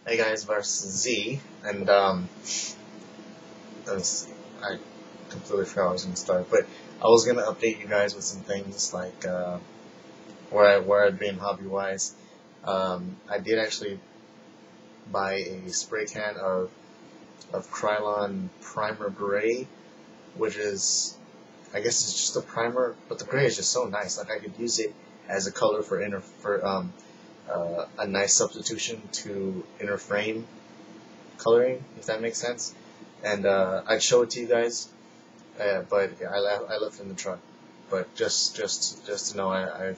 Hey guys, versus Z, and I completely forgot I was gonna start, but I was gonna update you guys with some things like where I've been hobby wise. I did actually buy a spray can of Krylon Primer Gray, which is, I guess it's just a primer, but the gray is just so nice. Like I could use it as a color for a nice substitution to inner frame coloring, if that makes sense. And I'd show it to you guys, but yeah, I left it in the truck. But just to know, I've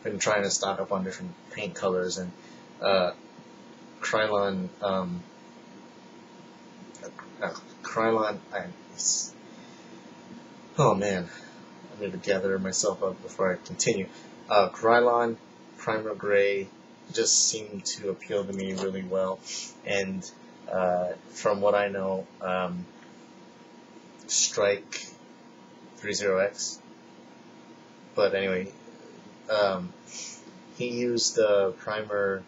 been trying to stock up on different paint colors and Krylon Krylon. Oh man, I need to gather myself up before I continue. Krylon Primer Gray just seemed to appeal to me really well, and from what I know, Strike 30X. But anyway, he used the primer,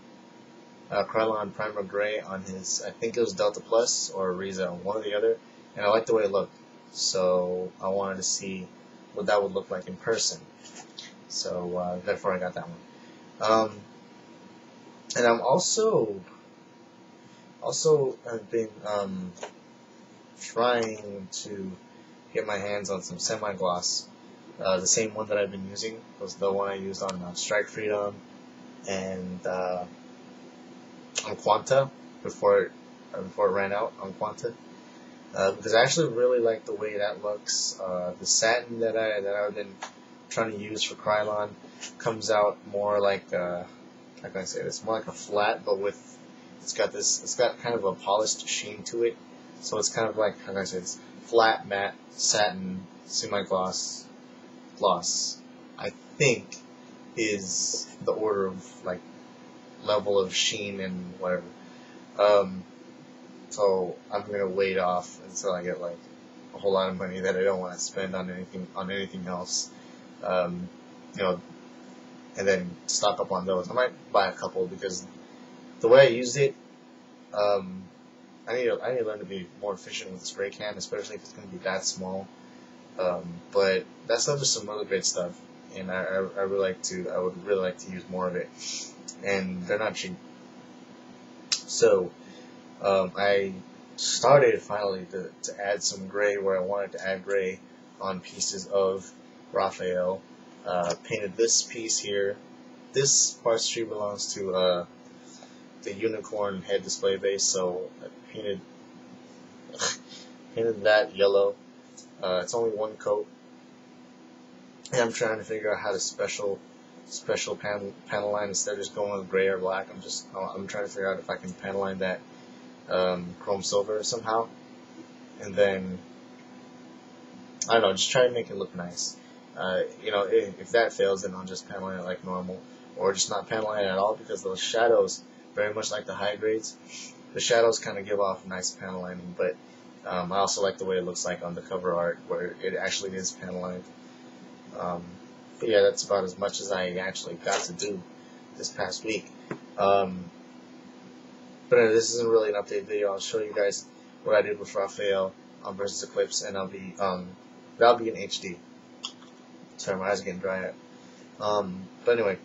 Krylon Primer Gray on his, I think it was Delta Plus or Riza, one or the other, and I liked the way it looked. So I wanted to see what that would look like in person. So therefore I got that one. And I'm also have been trying to get my hands on some semi-gloss. The same one that I've been using was the one I used on Strike Freedom and on Quanta before it ran out on Quanta. Because I actually really like the way that looks. The satin that I've been trying to use for Krylon comes out more like how can I say this? More like a flat, but with it's got kind of a polished sheen to it. So it's kind of like, how can I say this? Flat matte satin semi-gloss gloss. I think is the order of like level of sheen and whatever. So I'm gonna wait off until I get like a whole lot of money that I don't want to spend on anything else. You know, and then stock up on those. I might buy a couple because the way I used it, I need to learn to be more efficient with the spray can, especially if it's going to be that small. But that stuff is some really great stuff, and I would really like to use more of it, and they're not cheap. So I started finally to add some gray where I wanted to add gray on pieces of Raphael. Painted this piece here. This parts tree belongs to the unicorn head display base, so I painted that yellow. It's only one coat, and I'm trying to figure out how to special panel line instead of just going with gray or black. I'm trying to figure out if I can panel line that chrome silver somehow, and then I don't know, just try to make it look nice. If that fails, then I'll just panel line it like normal, or just not panel line it at all, because those shadows, very much like the high grades, the shadows kind of give off nice panel lining, but I also like the way it looks like on the cover art, where it actually is panel lined. But yeah, that's about as much as I actually got to do this past week. But anyway, this isn't really an update video. I'll show you guys what I did with Raphael on versus Eclipse, and that'll be in HD. Sorry, my eyes are getting dry out. But anyway,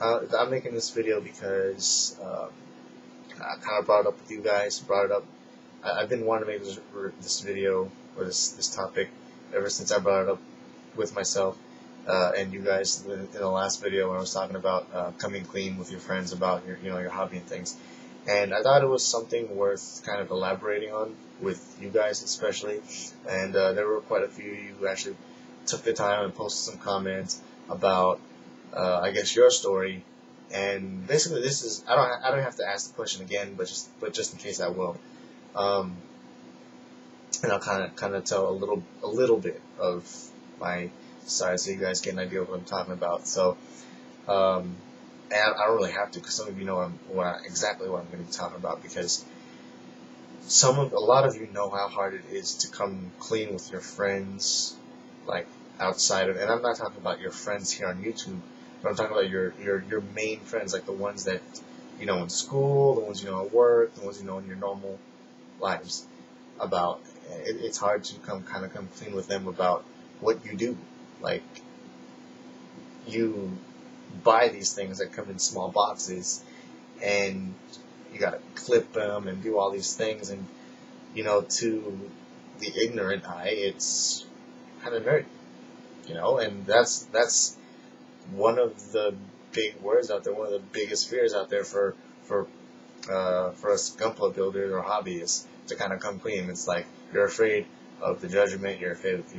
I'm making this video because I kind of brought it up with you guys. I've been wanting to make this video or this topic ever since I brought it up with myself and you guys in the last video when I was talking about coming clean with your friends about your hobby and things. And I thought it was something worth kind of elaborating on with you guys especially. And there were quite a few of you who actually took the time and posted some comments about I guess your story. And basically this is, I don't have to ask the question again, but just in case I will. And I'll kind of tell a little bit of my side so you guys get an idea of what I'm talking about. So and I don't really have to, because some of you know exactly what I'm going to be talking about, because a lot of you know how hard it is to come clean with your friends, like outside of, and I'm not talking about your friends here on YouTube, but I'm talking about your main friends, like the ones that you know in school, the ones you know at work, the ones you know in your normal lives. About it's hard to come clean with them about what you do. Like you buy these things that come in small boxes, and you gotta clip them and do all these things, and to the ignorant eye, it's kind of nerdy, and that's one of the big words out there, one of the biggest fears out there for us gunpla builders or hobbyists to kind of come clean. It's like you're afraid of the judgment, you're afraid of the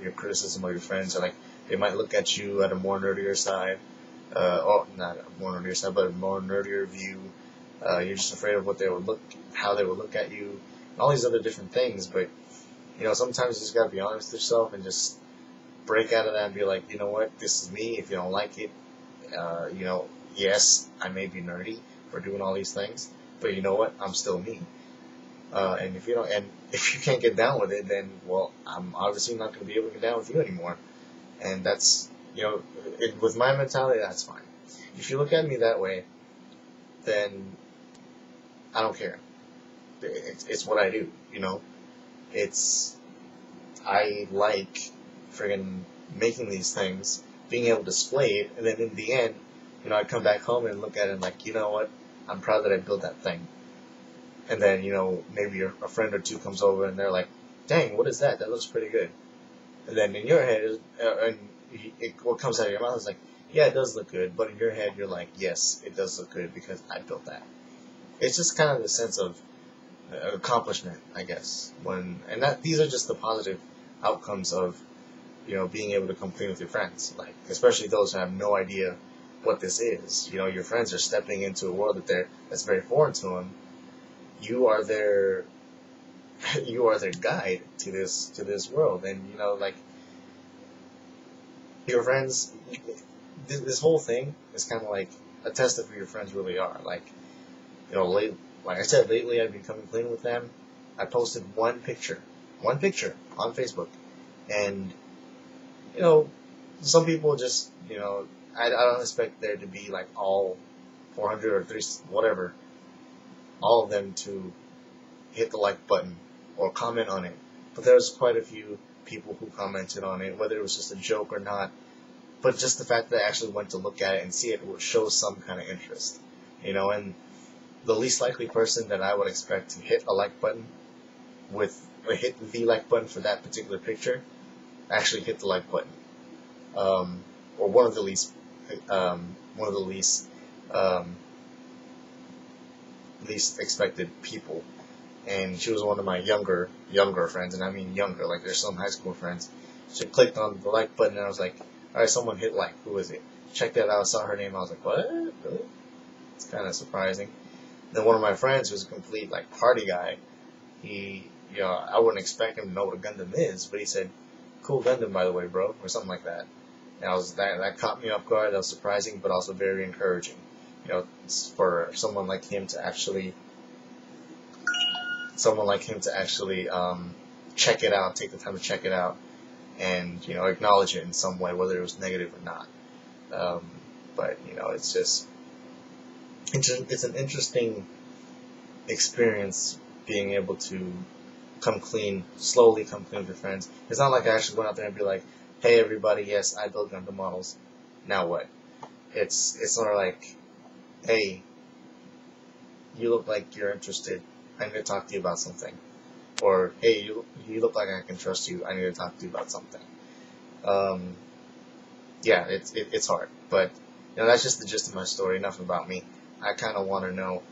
your criticism of your friends, or like they might look at you at a more nerdier side, or not a more nerdier side, but a more nerdier view. You're just afraid of how they would look at you, and all these other different things. But sometimes you just gotta be honest with yourself and just break out of that and be like, you know what, this is me. If you don't like it, yes, I may be nerdy for doing all these things, but you know what, I'm still me. And if you can't get down with it, then well, I'm obviously not going to be able to get down with you anymore. And that's with my mentality, that's fine. If you look at me that way, then I don't care. It's what I do, I like friggin' making these things, being able to display it, and then in the end, I come back home and look at it and like, you know what, I'm proud that I built that thing. And then, maybe a friend or two comes over and they're like, dang, what is that? That looks pretty good. And then in your head, what comes out of your mouth is like, yeah, it does look good. But in your head, you're like, yes, it does look good because I built that. It's just kind of the sense of accomplishment, I guess. These are just the positive outcomes of, being able to come clean with your friends. Like, especially those who have no idea what this is. Your friends are stepping into a world that's very foreign to them. You are their guide to this world, and like your friends. This whole thing is kind of like a test of who your friends really are. Like like I said, lately I've been coming clean with them. I posted one picture on Facebook, and some people just I don't expect there to be like all 400 or 3 whatever. All of them to hit the like button or comment on it. But there's quite a few people who commented on it, whether it was just a joke or not. But just the fact that I actually went to look at it and see it would show some kind of interest. And the least likely person that I would expect to hit a like button hit the like button for that particular picture actually hit the like button. Or one of the least least expected people, and she was one of my younger friends, and I mean younger, like there's some high school friends. She clicked on the like button, and I was like, alright, someone hit like, who is it? Checked that out, saw her name, I was like, what? Really? It's kind of surprising. Then one of my friends, who's a complete like party guy, he, I wouldn't expect him to know what a Gundam is, but he said, cool Gundam by the way, bro, or something like that. And that caught me off guard. That was surprising, but also very encouraging. For someone like him to actually check it out, take the time to check it out, and acknowledge it in some way, whether it was negative or not. But it's an interesting experience being able to slowly come clean with your friends. It's not like I actually went out there and be like, hey everybody, yes, I build Gundam models. Now what? It's sort of like, hey, you look like you're interested. I need to talk to you about something. Or, hey, you look like I can trust you. I need to talk to you about something. Yeah, it's hard. But, that's just the gist of my story. Enough about me. I kind of want to know,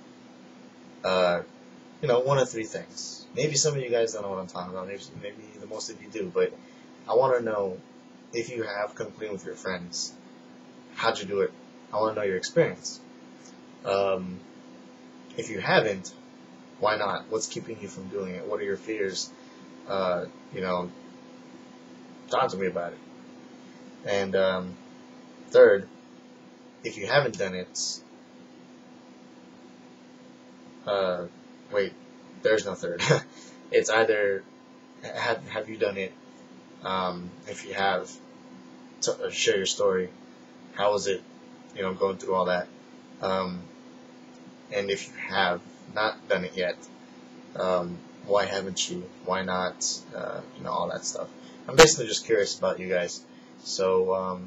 one of 3 things. Maybe some of you guys don't know what I'm talking about. Maybe the most of you do. But I want to know, if you have come clean with your friends, how'd you do it? I want to know your experience. If you haven't, why not? What's keeping you from doing it? What are your fears? Talk to me about it. And third, if you haven't done it, wait, there's no third. It's either have you done it? If you have, share your story. How was it? Going through all that. And if you have not done it yet, why haven't you? Why not? All that stuff. I'm basically just curious about you guys. So,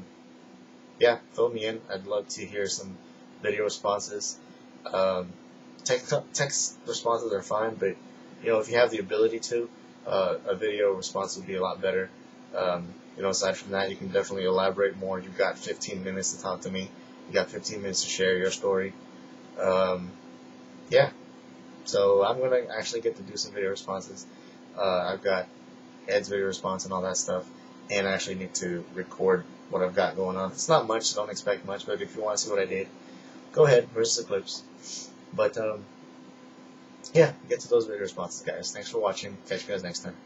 yeah, fill me in. I'd love to hear some video responses. Um, text responses are fine, but if you have the ability to, a video response would be a lot better. Aside from that, you can definitely elaborate more. You've got 15 minutes to talk to me. You got 15 minutes to share your story. Yeah, so I'm gonna actually get to do some video responses. I've got Ed's video response and all that stuff, and I actually need to record what I've got going on. It's not much, so don't expect much, but if you want to see what I did, go ahead, versus the clips. But, yeah, get to those video responses, guys. Thanks for watching. Catch you guys next time.